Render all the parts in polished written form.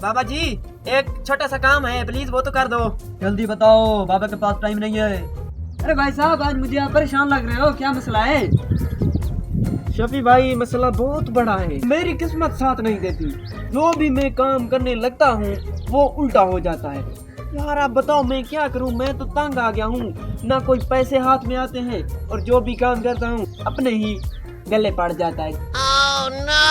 बाबा जी एक छोटा सा काम है, प्लीज वो तो कर दो। जल्दी बताओ, बाबा के पास टाइम नहीं है। अरे भाई साहब, आज मुझे आप परेशान लग रहे हो, क्या मसला है? शफी भाई मसला बहुत बड़ा है, मेरी किस्मत साथ नहीं देती। जो भी मैं काम करने लगता हूँ वो उल्टा हो जाता है। यार आप बताओ मैं क्या करूँ, मैं तो तंग आ गया हूँ। ना कोई पैसे हाथ में आते हैं और जो भी काम करता हूँ अपने ही गले पड़ जाता है। Oh, no!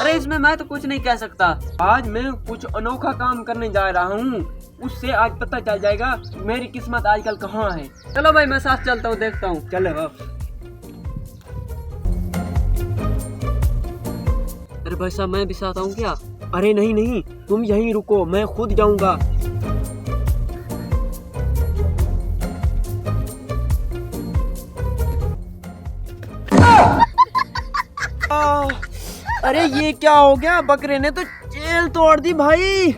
अरे इसमें मैं तो कुछ नहीं कह सकता। आज मैं कुछ अनोखा काम करने जा रहा हूँ, उससे आज पता चल जाएगा मेरी किस्मत आजकल कहाँ है। चलो भाई मैं साथ चलता हूँ, देखता हूँ। चलो। अरे भाई साहब, मैं भी साथ आऊँ क्या? अरे नहीं नहीं, तुम यहीं रुको, मैं खुद जाऊंगा। अरे ये क्या हो गया, बकरे ने तो जेल तोड़ दी भाई।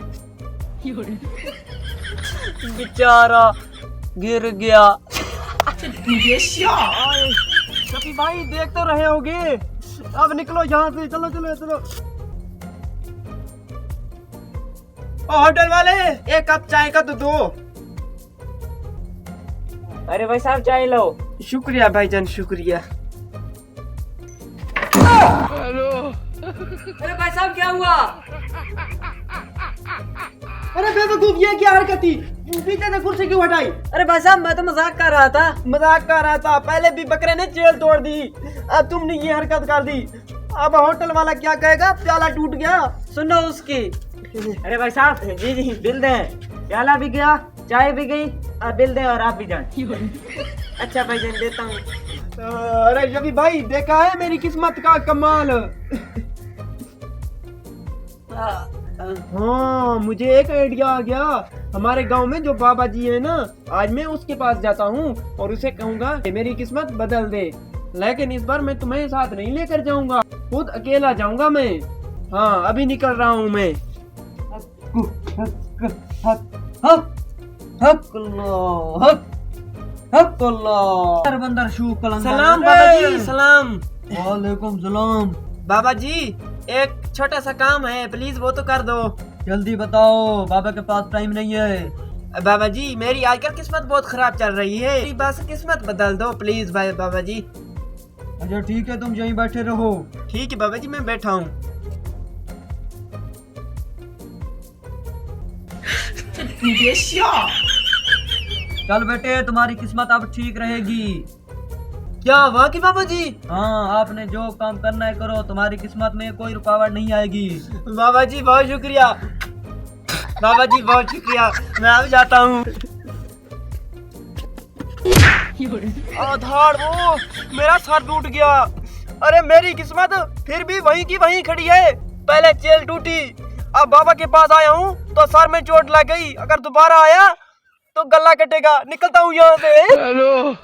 बेचारा गिर गया। शफी भाई देख तो रहे होगे, अब निकलो यहाँ से, चलो चलो चलो। ओ होटल वाले, एक कप चाय का तो दो। अरे भाई साहब चाय लो। शुक्रिया भाईजान, शुक्रिया। अरे भाई साहब क्या हुआ? अरे बेवकूफ, ये क्या हरकत थी? पीछे से कुर्सी क्यों हटाई? अरे भाई साहब मैं तो मजाक कर रहा था। मजाक कर रहा था? पहले भी बकरे ने जेल तोड़ दी, अब तुमने ये हरकत कर दी। अब होटल वाला क्या कहेगा? प्याला टूट गया। सुनो उसकी। अरे भाई साहब, जी जी बिल दें। प्याला भी गया, चाय भी गई, अब बिल दें और आप भी जाएं। अच्छा भाईजान देता हूँ। अरे शफी भाई देखा है मेरी किस्मत का कमाल। हाँ मुझे एक आइडिया आ गया। हमारे गांव में जो बाबा जी है ना, आज मैं उसके पास जाता हूँ और उसे कहूँगा कि मेरी किस्मत बदल दे। लेकिन इस बार मैं तुम्हें साथ नहीं लेकर जाऊंगा, खुद अकेला जाऊंगा मैं। हाँ अभी निकल रहा हूँ मैं। सलाम बाबा जी, सलाम। वालेकुम सलाम। बाबा जी एक छोटा सा काम है, प्लीज वो तो कर दो। जल्दी बताओ, बाबा के पास टाइम नहीं है। बाबा जी मेरी आजकल किस्मत बहुत खराब चल रही है, मेरी बस किस्मत बदल दो प्लीज भाई बाबा जी। अच्छा ठीक है, तुम यहीं बैठे रहो। ठीक है बाबा जी, मैं बैठा हूँ। चल बेटे, तुम्हारी किस्मत अब ठीक रहेगी। क्या वाकई बाबा जी? हाँ, आपने जो काम करना है करो, तुम्हारी किस्मत में कोई रुकावट नहीं आएगी। बाबा जी बहुत शुक्रिया, बाबा जी बहुत शुक्रिया, मैं अब जाता हूँ। आधार वो मेरा सर टूट गया। अरे मेरी किस्मत फिर भी वहीं की वहीं खड़ी है। पहले जेल टूटी, अब बाबा के पास आया हूँ तो सर में चोट लग गई। अगर दोबारा आया तो गला कटेगा। निकलता हूँ यहाँ से। हेलो।